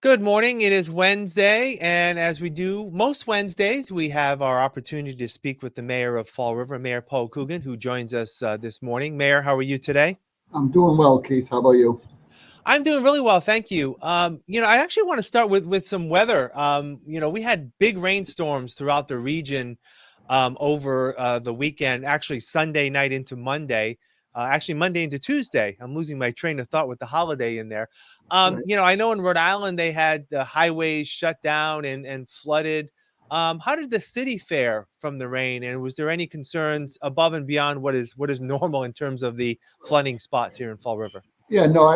Good morning. It is Wednesday, and as we do most Wednesdays, we have our opportunity to speak with the mayor of Fall River, Mayor Coogan, who joins us this morning. Mayor, how are you today? I'm doing well, Keith. How about you? I'm doing really well, thank you. I actually want to start with some weather. We had big rainstorms throughout the region over the weekend, actually Sunday night into Monday, actually Monday into Tuesday. I'm losing my train of thought with the holiday in there. Right. I know in Rhode Island they had the highways shut down and flooded. How did the city fare from the rain, and was there any concerns above and beyond what is normal in terms of the flooding spots here in Fall River? Yeah, no,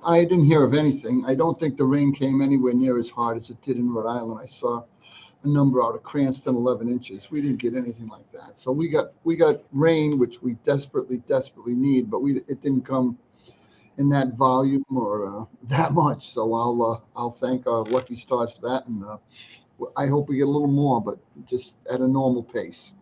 I didn't hear of anything. I don't think the rain came anywhere near as hard as it did in Rhode Island. I saw a number out of Cranston, 11 inches. We didn't get anything like that. So we got rain, which we desperately need, but we it didn't come in that volume or that much. So I'll thank our lucky stars for that, and I hope we get a little more, but just at a normal pace.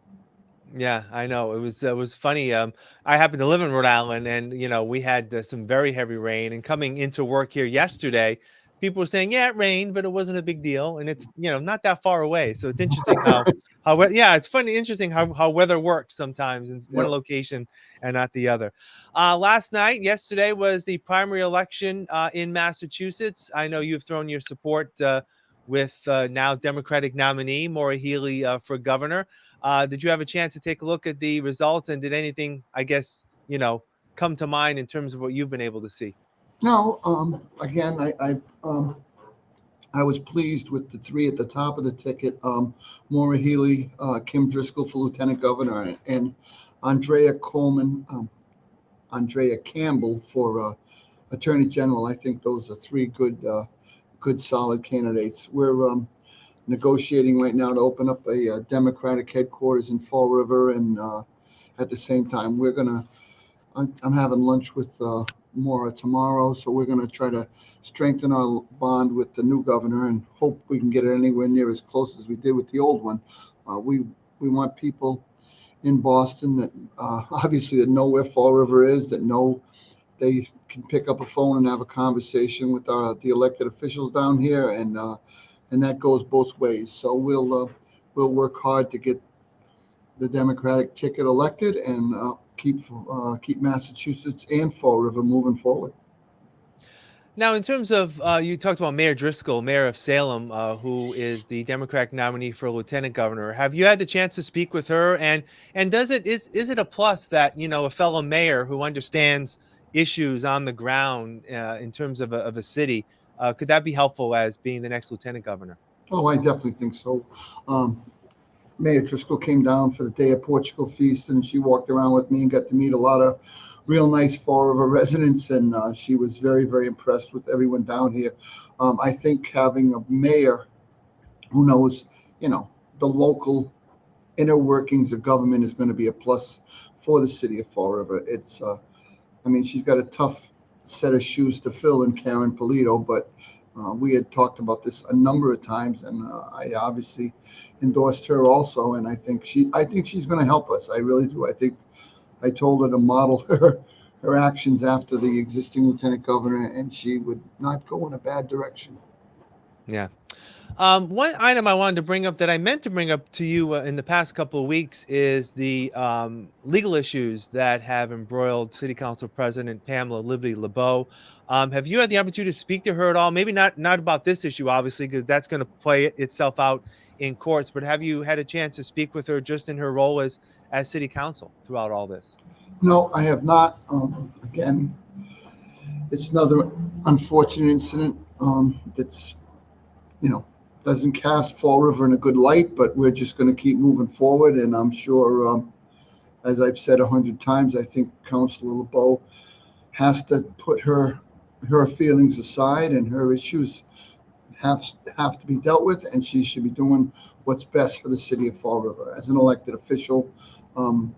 Yeah, I know. It was funny. I happen to live in Rhode Island, and we had some very heavy rain. And coming into work here yesterday, people were saying, "Yeah, it rained, but it wasn't a big deal." And it's not that far away. So it's interesting yeah, it's funny, interesting how weather works sometimes in one Yep. location and not the other. Yesterday was the primary election in Massachusetts. I know you've thrown your support with now Democratic nominee Maura Healey for governor. Did you have a chance to take a look at the results, and did anything, I guess, come to mind in terms of what you've been able to see? No, again, I was pleased with the three at the top of the ticket: Maura Healey, Kim Driscoll for lieutenant governor, and Andrea Coleman, Andrea Campbell for attorney general. I think those are three good, solid candidates. We're negotiating right now to open up a Democratic headquarters in Fall River, and at the same time, I'm having lunch with Maura tomorrow, so we're going to try to strengthen our bond with the new governor and hope we can get it anywhere near as close as we did with the old one. We want people in Boston that obviously that know where Fall River is, that know they can pick up a phone and have a conversation with the elected officials down here, and that goes both ways. So we'll work hard to get the Democratic ticket elected and keep Massachusetts and Fall River moving forward. Now, in terms of you talked about Mayor Driscoll, Mayor of Salem, who is the Democratic nominee for lieutenant governor. Have you had the chance to speak with her? And is it a plus that a fellow mayor who understands issues on the ground in terms of a city could that be helpful as being the next lieutenant governor? Oh, I definitely think so. Um, Mayor Driscoll came down for the Day of Portugal feast, and she walked around with me and got to meet a lot of real nice Fall River residents, and she was very impressed with everyone down here. I think having a mayor who knows, you know, the local inner workings of government is going to be a plus for the city of Fall River. I mean, she's got a tough set of shoes to fill in Karen Polito, but we had talked about this a number of times, and I obviously endorsed her also. And I think she's going to help us. I really do. I think I told her to model her actions after the existing lieutenant governor, and she would not go in a bad direction. Yeah. One item I wanted to bring up that I meant to bring up to you in the past couple of weeks is the legal issues that have embroiled City Council President Pamela Liberty LeBeau. Have you had the opportunity to speak to her at all? Maybe not about this issue, obviously, because that's going to play itself out in courts. But have you had a chance to speak with her just in her role as City Council throughout all this? No, I have not. Again, it's another unfortunate incident that's you know doesn't cast Fall River in a good light, but we're just going to keep moving forward. And I'm sure, as I've said 100 times, I think Councilor LeBeau has to put her feelings aside, and her issues have have to be dealt with, and she should be doing what's best for the city of Fall River as an elected official. Um,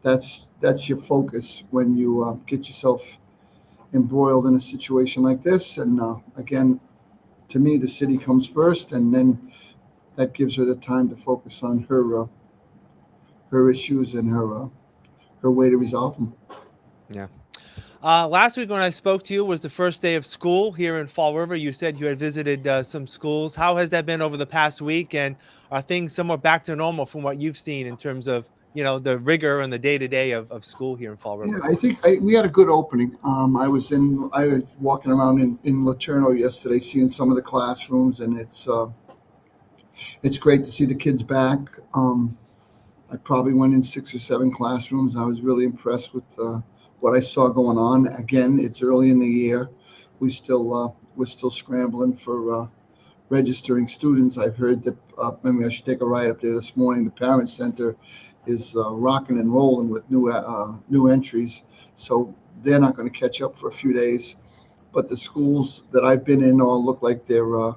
that's your focus when you get yourself embroiled in a situation like this. And again, to me, the city comes first, and then that gives her the time to focus on her issues and her way to resolve them. Yeah. Last week when I spoke to you was the first day of school here in Fall River. You said you had visited some schools. How has that been over the past week? And are things somewhat back to normal from what you've seen in terms of, the rigor and the day to day of school here in Fall Yeah, River? I think we had a good opening. I was walking around in Laterno yesterday, seeing some of the classrooms, and it's great to see the kids back. I probably went in 6 or 7 classrooms. And I was really impressed with what I saw going on. Again, it's early in the year. We're still scrambling for registering students. I've heard that maybe I should take a ride up there this morning. The parent center is rocking and rolling with new entries, so they're not going to catch up for a few days. But the schools that I've been in all look like they're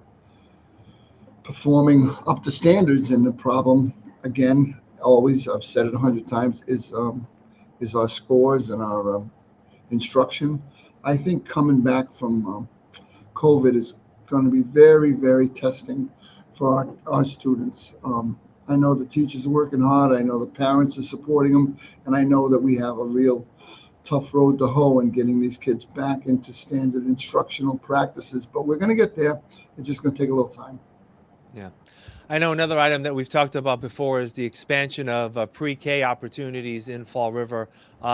performing up to standards. And the problem, again, always I've said it 100 times, is our scores and our instruction. I think coming back from COVID is going to be very, very testing for our students. I know the teachers are working hard. I know the parents are supporting them. And I know that we have a real tough road to hoe in getting these kids back into standard instructional practices. But we're going to get there. It's just going to take a little time. Yeah. I know another item that we've talked about before is the expansion of pre-K opportunities in Fall River.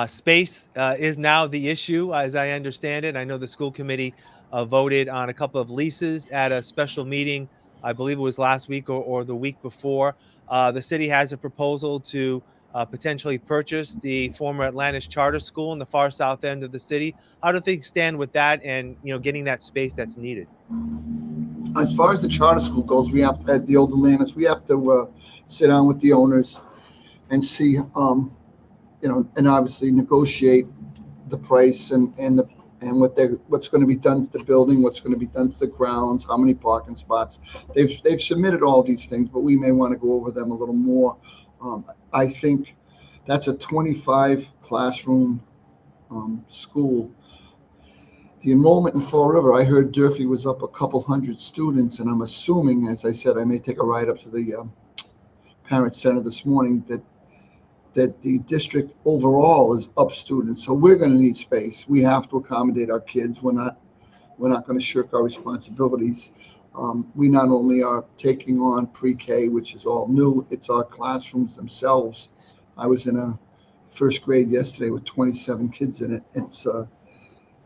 Space is now the issue, as I understand it. I know the school committee voted on a couple of leases at a special meeting. I believe it was last week or the week before. The city has a proposal to potentially purchase the former Atlantis Charter School in the far south end of the city. How do things stand with that and getting that space that's needed? As far as the charter school goes, we have at the old Atlantis, we have to sit down with the owners and see, and obviously negotiate the price and what's going to be done to the building, what's going to be done to the grounds, how many parking spots. They've submitted all these things, but we may want to go over them a little more. I think that's a 25 classroom school. The enrollment in Fall River, I heard Durfee was up a couple hundred students, and I'm assuming, as I said, I may take a ride up to the parent center this morning, that the district overall is up students. So we're going to need space. We have to accommodate our kids. We're not going to shirk our responsibilities. We not only are taking on pre-K, which is all new, it's our classrooms themselves. I was in a first grade yesterday with 27 kids in it.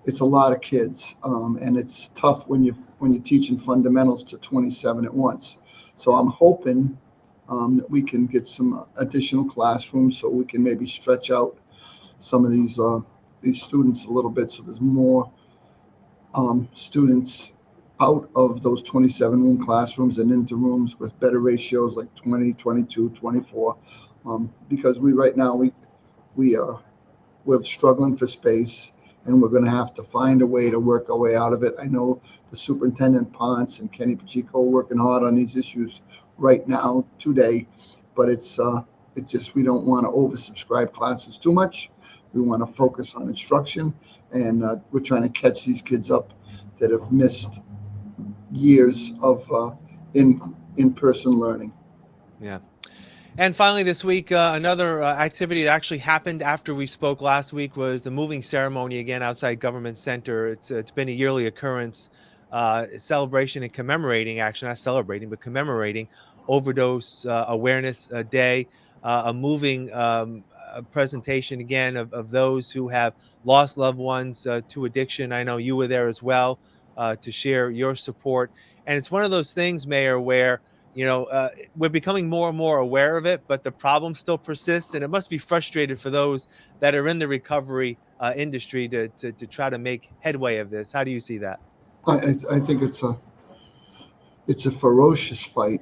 It's a lot of kids, and it's tough when you're teaching fundamentals to 27 at once. So I'm hoping that we can get some additional classrooms so we can maybe stretch out some of these students a little bit, so there's more students out of those 27 room classrooms and into rooms with better ratios like 20, 22, 24. Because right now we're struggling for space, and we're going to have to find a way to work our way out of it. I know the superintendent Ponce and Kenny Pacheco are working hard on these issues right now today, but it's just we don't want to oversubscribe classes too much. We want to focus on instruction, and we're trying to catch these kids up that have missed years of in-person learning. Yeah. And finally, this week, another activity that actually happened after we spoke last week was the moving ceremony again outside Government Center. It's been a yearly occurrence, celebration and commemorating, actually not celebrating, but commemorating Overdose Awareness Day. A moving presentation again of those who have lost loved ones to addiction. I know you were there as well to share your support, and it's one of those things, Mayor, where we're becoming more and more aware of it, but the problem still persists, and it must be frustrated for those that are in the recovery industry to try to make headway of this. How do you see that? I think it's a ferocious fight.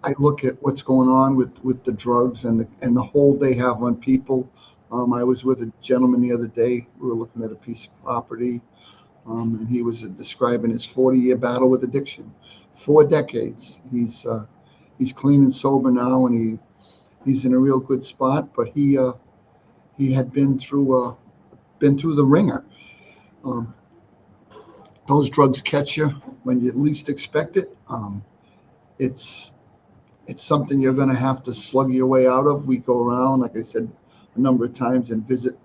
I look at what's going on with the drugs and the hold they have on people. I was with a gentleman the other day. We were looking at a piece of property, and he was describing his 40-year battle with addiction, 4 decades. He's clean and sober now, and he's in a real good spot. But he had been through the ringer. Um, those drugs catch you when you least expect it. It's it's something you're going to have to slug your way out of. We go around, like I said, a number of times and visit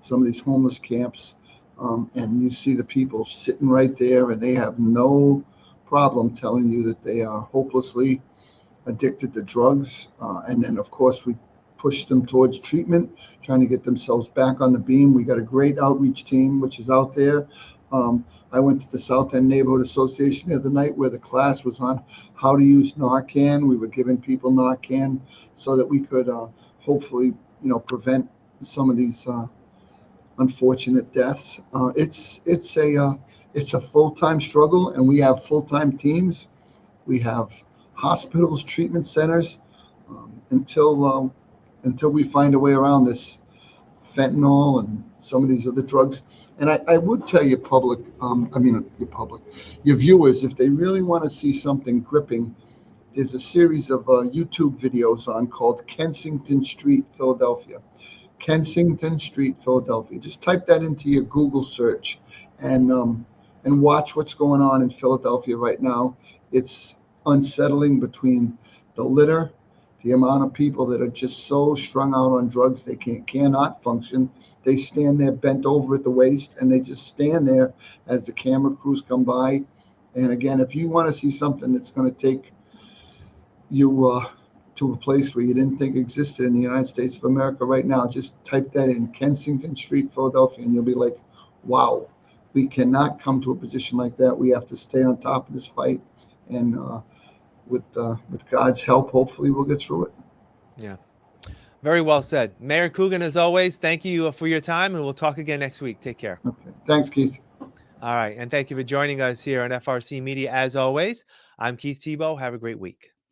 some of these homeless camps, and you see the people sitting right there, and they have no problem telling you that they are hopelessly addicted to drugs. And then, of course, we push them towards treatment, trying to get themselves back on the beam. We got a great outreach team, which is out there. I went to the South End Neighborhood Association the other night where the class was on how to use Narcan. We were giving people Narcan so that we could hopefully, prevent some of these unfortunate deaths. It's a full-time struggle, and we have full-time teams. We have hospitals, treatment centers, until we find a way around this fentanyl and some of these other drugs. And I would tell your your viewers, if they really want to see something gripping, there's a series of YouTube videos on called Kensington Street, Philadelphia. Kensington Street, Philadelphia. Just type that into your Google search and watch what's going on in Philadelphia right now. It's unsettling between the litter, the amount of people that are just so strung out on drugs they cannot function. They stand there bent over at the waist, and they just stand there as the camera crews come by. And again, if you want to see something that's going to take you to a place where you didn't think existed in the United States of America right now, just type that in, Kensington Street, Philadelphia, and you'll be like, wow, we cannot come to a position like that. We have to stay on top of this fight. And with God's help, hopefully we'll get through it. Yeah. Very well said. Mayor Coogan, as always, thank you for your time, and we'll talk again next week. Take care. Okay. Thanks, Keith. All right. And thank you for joining us here on FRC Media. As always, I'm Keith Tebow. Have a great week.